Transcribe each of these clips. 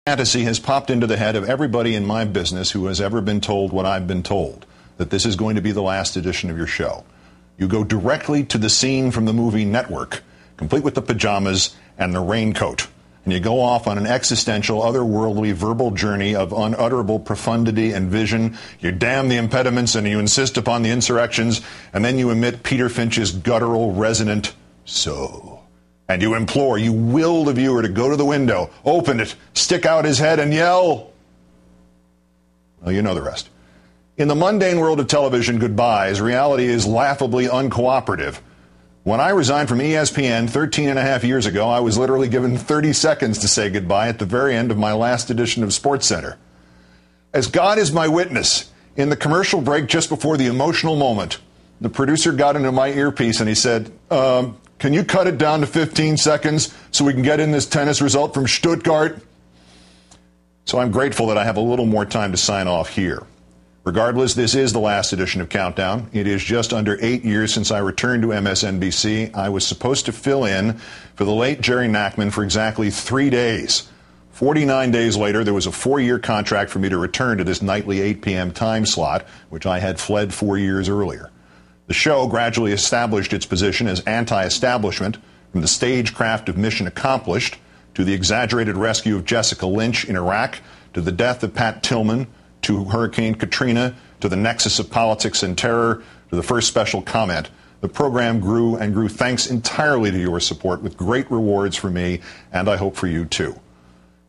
Fantasy has popped into the head of everybody in my business who has ever been told what I've been told, that this is going to be the last edition of your show. You go directly to the scene from the movie Network, complete with the pajamas and the raincoat, and you go off on an existential, otherworldly, verbal journey of unutterable profundity and vision. You damn the impediments and you insist upon the insurrections, and then you emit Peter Finch's guttural, resonant "so." And you implore, you will the viewer to go to the window, open it, stick out his head and yell. Well, you know the rest. In the mundane world of television goodbyes, reality is laughably uncooperative. When I resigned from ESPN 13 and a half years ago, I was literally given 30 seconds to say goodbye at the very end of my last edition of SportsCenter. As God is my witness, in the commercial break just before the emotional moment, the producer got into my earpiece and he said, can you cut it down to 15 seconds so we can get in this tennis result from Stuttgart? So I'm grateful that I have a little more time to sign off here. Regardless, this is the last edition of Countdown. It is just under 8 years since I returned to MSNBC. I was supposed to fill in for the late Jerry Nachman for exactly 3 days. 49 days later, there was a 4-year contract for me to return to this nightly 8 p.m. time slot, which I had fled 4 years earlier. The show gradually established its position as anti-establishment, from the stagecraft of Mission Accomplished to the exaggerated rescue of Jessica Lynch in Iraq, to the death of Pat Tillman, to Hurricane Katrina, to the nexus of politics and terror, to the first special comment. The program grew and grew thanks entirely to your support, with great rewards for me, and I hope for you too.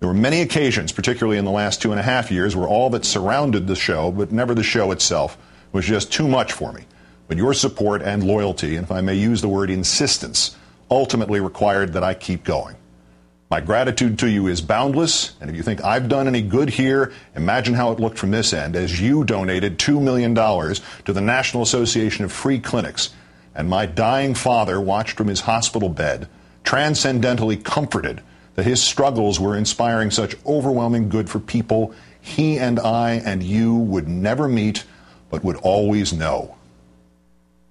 There were many occasions, particularly in the last 2.5 years, where all that surrounded the show, but never the show itself, was just too much for me. But your support and loyalty, and if I may use the word insistence, ultimately required that I keep going. My gratitude to you is boundless, and if you think I've done any good here, imagine how it looked from this end as you donated $2 million to the National Association of Free Clinics, and my dying father watched from his hospital bed, transcendently comforted that his struggles were inspiring such overwhelming good for people he and I and you would never meet, but would always know.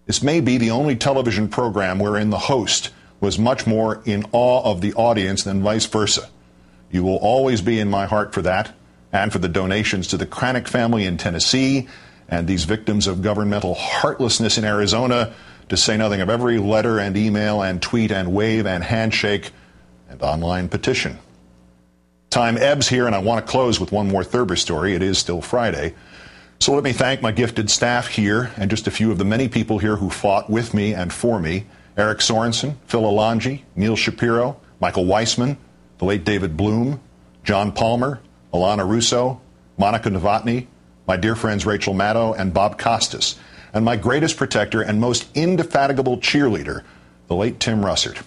This may be the only television program wherein the host was much more in awe of the audience than vice versa. You will always be in my heart for that, and for the donations to the Cranick family in Tennessee, and these victims of governmental heartlessness in Arizona, to say nothing of every letter and email and tweet and wave and handshake and online petition. Time ebbs here, and I want to close with one more Thurber story. It is still Friday. So let me thank my gifted staff here and just a few of the many people here who fought with me and for me. Eric Sorensen, Phil Alonji, Neil Shapiro, Michael Weissman, the late David Bloom, John Palmer, Alana Russo, Monica Novotny, my dear friends Rachel Maddow and Bob Costas, and my greatest protector and most indefatigable cheerleader, the late Tim Russert.